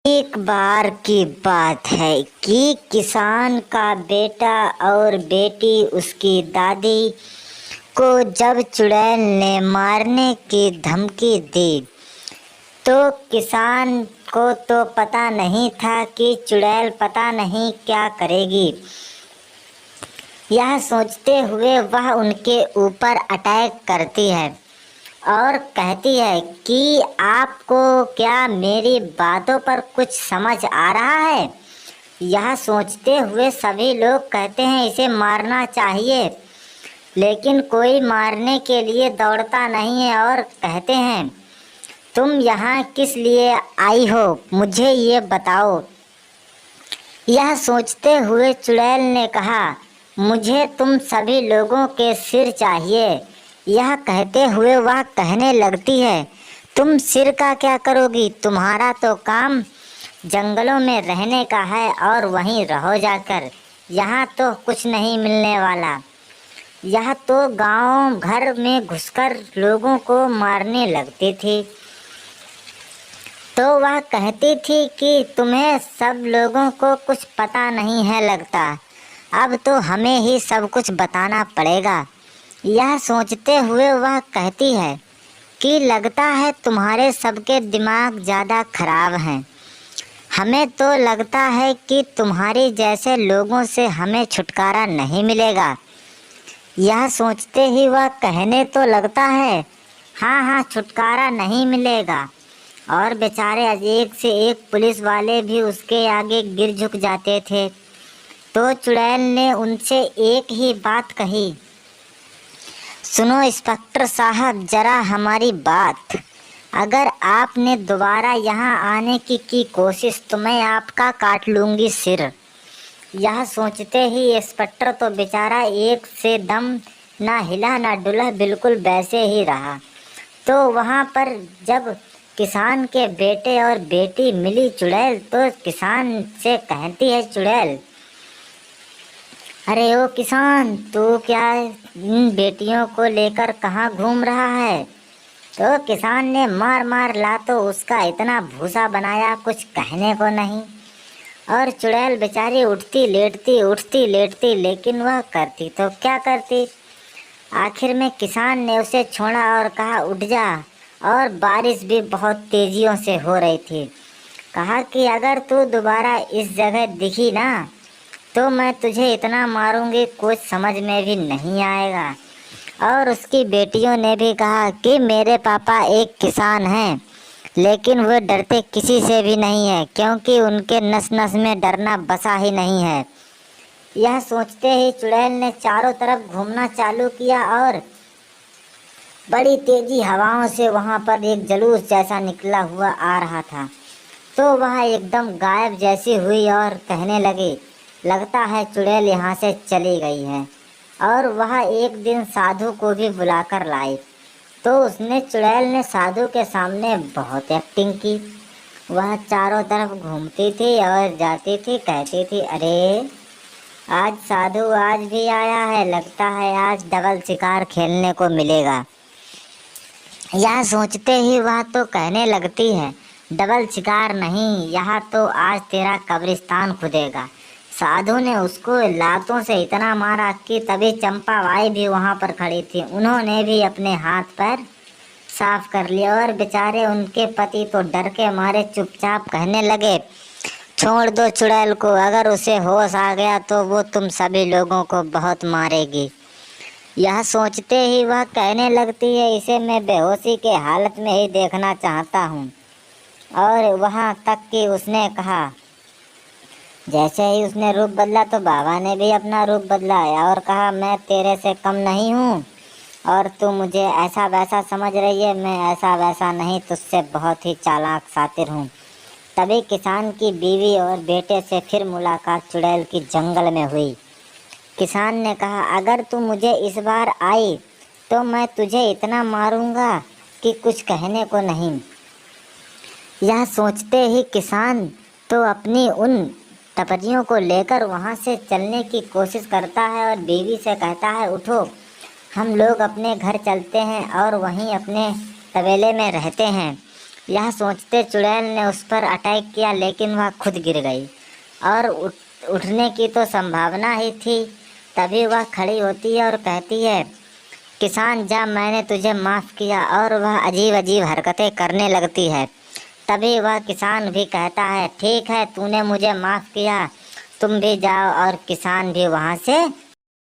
एक बार की बात है कि किसान का बेटा और बेटी उसकी दादी को जब चुड़ैल ने मारने की धमकी दी तो किसान को तो पता नहीं था कि चुड़ैल पता नहीं क्या करेगी। यह सोचते हुए वह उनके ऊपर अटैक करती है और कहती है कि आपको क्या मेरी बातों पर कुछ समझ आ रहा है। यह सोचते हुए सभी लोग कहते हैं इसे मारना चाहिए, लेकिन कोई मारने के लिए दौड़ता नहीं है और कहते हैं तुम यहाँ किस लिए आई हो, मुझे ये बताओ। यह सोचते हुए चुड़ैल ने कहा मुझे तुम सभी लोगों के सिर चाहिए। यह कहते हुए वह कहने लगती है तुम सिर का क्या करोगी, तुम्हारा तो काम जंगलों में रहने का है और वहीं रहो जाकर, यहाँ तो कुछ नहीं मिलने वाला। यह तो गांव घर में घुसकर लोगों को मारने लगती थी। तो वह कहती थी कि तुम्हें सब लोगों को कुछ पता नहीं है लगता, अब तो हमें ही सब कुछ बताना पड़ेगा। यह सोचते हुए वह कहती है कि लगता है तुम्हारे सबके दिमाग ज़्यादा खराब हैं। हमें तो लगता है कि तुम्हारे जैसे लोगों से हमें छुटकारा नहीं मिलेगा। यह सोचते ही वह कहने तो लगता है हाँ हाँ छुटकारा नहीं मिलेगा, और बेचारे एक से एक पुलिस वाले भी उसके आगे गिर झुक जाते थे। तो चुड़ैल ने उनसे एक ही बात कही, सुनो इंस्पेक्टर साहब जरा हमारी बात, अगर आपने दोबारा यहाँ आने की कोशिश तो मैं आपका काट लूँगी सिर। यह सोचते ही इंस्पेक्टर तो बेचारा एक से दम ना हिला ना डुला, बिल्कुल वैसे ही रहा। तो वहाँ पर जब किसान के बेटे और बेटी मिली चुड़ैल तो किसान से कहती है चुड़ैल, अरे ओ किसान, तू क्या इन बेटियों को लेकर कहाँ घूम रहा है। तो किसान ने मार मार ला तो उसका इतना भूसा बनाया कुछ कहने को नहीं। और चुड़ैल बेचारी उठती लेटती, लेकिन वह करती तो क्या करती। आखिर में किसान ने उसे छोड़ा और कहा उठ जा, और बारिश भी बहुत तेजियों से हो रही थी। कहा कि अगर तू दोबारा इस जगह दिखी ना तो मैं तुझे इतना मारूंगी कुछ समझ में भी नहीं आएगा। और उसकी बेटियों ने भी कहा कि मेरे पापा एक किसान हैं, लेकिन वो डरते किसी से भी नहीं है क्योंकि उनके नस नस में डरना बसा ही नहीं है। यह सोचते ही चुड़ैल ने चारों तरफ घूमना चालू किया और बड़ी तेजी हवाओं से वहाँ पर एक जुलूस जैसा निकला हुआ आ रहा था। तो वह एकदम गायब जैसी हुई और कहने लगी लगता है चुड़ैल यहाँ से चली गई है। और वह एक दिन साधु को भी बुलाकर लाई। तो उसने चुड़ैल ने साधु के सामने बहुत एक्टिंग की। वह चारों तरफ घूमती थी और जाती थी, कहती थी अरे आज साधु आज भी आया है, लगता है आज डबल शिकार खेलने को मिलेगा। यह सोचते ही वह तो कहने लगती है डबल शिकार नहीं, यहाँ तो आज तेरा कब्रिस्तान खुदेगा। साधु ने उसको लातों से इतना मारा कि तभी चंपाबाई भी वहाँ पर खड़ी थी, उन्होंने भी अपने हाथ पैर साफ कर लिया। और बेचारे उनके पति तो डर के मारे चुपचाप कहने लगे छोड़ दो चुड़ैल को, अगर उसे होश आ गया तो वो तुम सभी लोगों को बहुत मारेगी। यह सोचते ही वह कहने लगती है इसे मैं बेहोशी के हालत में ही देखना चाहता हूँ। और वहाँ तक कि उसने कहा, जैसे ही उसने रूप बदला तो बाबा ने भी अपना रूप बदला और कहा मैं तेरे से कम नहीं हूँ और तू मुझे ऐसा वैसा समझ रही है, मैं ऐसा वैसा नहीं, तुझसे बहुत ही चालाक शातिर हूँ। तभी किसान की बीवी और बेटे से फिर मुलाकात चुड़ैल की जंगल में हुई। किसान ने कहा अगर तू मुझे इस बार आई तो मैं तुझे इतना मारूंगा कि कुछ कहने को नहीं। यह सोचते ही किसान तो अपनी उन टपरियों को लेकर वहाँ से चलने की कोशिश करता है और बीवी से कहता है उठो, हम लोग अपने घर चलते हैं और वहीं अपने तबेले में रहते हैं। यह सोचते चुड़ैल ने उस पर अटैक किया, लेकिन वह खुद गिर गई और उठने की तो संभावना ही थी। तभी वह खड़ी होती है और कहती है, किसान जा, मैंने तुझे माफ़ किया। और वह अजीब अजीब हरकतें करने लगती है। तभी वह किसान भी कहता है, ठीक है, तूने मुझे माफ़ किया, तुम भी जाओ। और किसान भी वहाँ से